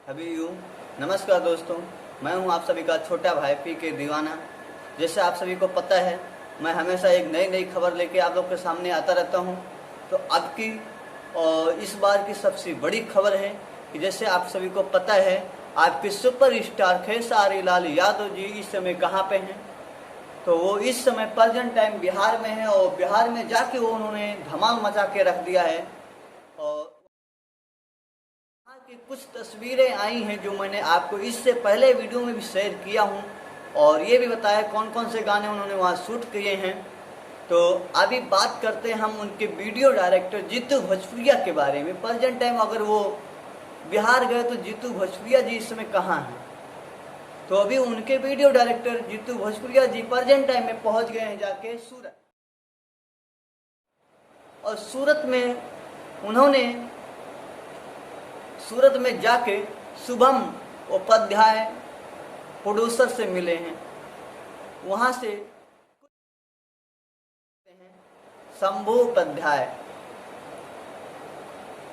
अभी यूँ नमस्कार दोस्तों, मैं हूं आप सभी का छोटा भाई पी के दीवाना। जैसे आप सभी को पता है, मैं हमेशा एक नई नई खबर लेके आप लोग के सामने आता रहता हूं। तो अब की और इस बार की सबसे बड़ी खबर है कि जैसे आप सभी को पता है, आपके सुपर स्टार खेसारी लाल यादव जी इस समय कहाँ पे हैं। तो वो इस समय प्रेजेंट टाइम बिहार में है और बिहार में जाके वो उन्होंने धमाल मचा के रख दिया है। और वहाँ की कुछ तस्वीरें आई हैं जो मैंने आपको इससे पहले वीडियो में भी शेयर किया हूँ, और ये भी बताया कौन कौन से गाने उन्होंने वहाँ शूट किए हैं। तो अभी बात करते हैं हम उनके वीडियो डायरेक्टर जीतू भोजपुरिया के बारे में। प्रेजेंट टाइम अगर वो बिहार गए तो जीतू भोजपुरिया जी इस समय कहाँ हैं। तो अभी उनके वीडियो डायरेक्टर जीतू भोजपुरिया जी प्रेजेंट टाइम में पहुँच गए हैं जाके सूरत। और सूरत में जाके शुभम उपाध्याय प्रोड्यूसर से मिले हैं। वहाँ से शंभू उपाध्याय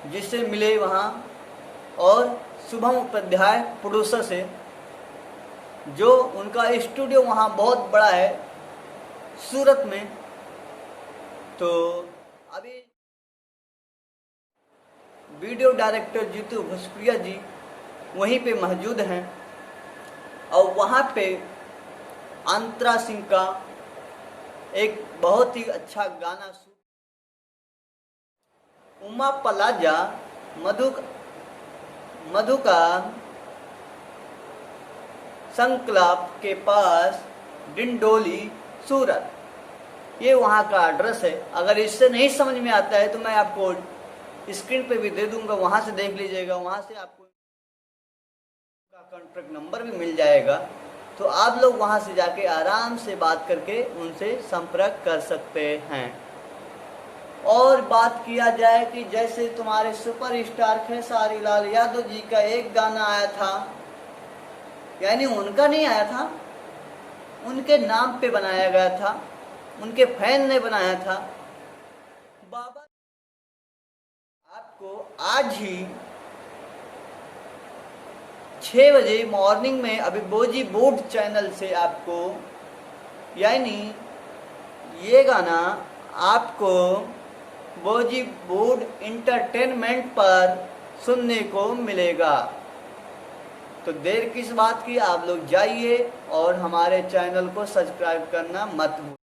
जिससे मिले वहाँ, और शुभम उपाध्याय प्रोड्यूसर से, जो उनका स्टूडियो वहाँ बहुत बड़ा है सूरत में। तो अभी वीडियो डायरेक्टर जीतू भोजपुरिया जी वहीं पे मौजूद हैं, और वहाँ पे अंतरा सिंह का एक बहुत ही अच्छा गाना उमा प्लाजा मधुका संकल्प के पास डिंडोली सूरत, ये वहाँ का एड्रेस है। अगर इससे नहीं समझ में आता है तो मैं आपको स्क्रीन पे भी दे दूंगा, वहाँ से देख लीजिएगा। वहाँ से आपको का कॉन्टैक्ट नंबर भी मिल जाएगा, तो आप लोग वहाँ से जाके आराम से बात करके उनसे संपर्क कर सकते हैं। और बात किया जाए कि जैसे तुम्हारे सुपरस्टार खेसारी लाल यादव जी का एक गाना आया था, यानी उनका नहीं आया था, उनके नाम पे बनाया गया था, उनके फैन ने बनाया था। बाबा आपको आज ही 6 बजे मॉर्निंग में अभी बॉलीवुड चैनल से आपको, यानी ये गाना आपको बॉलीवुड एंटरटेनमेंट पर सुनने को मिलेगा। तो देर किस बात की, आप लोग जाइए और हमारे चैनल को सब्सक्राइब करना मत भूलिए।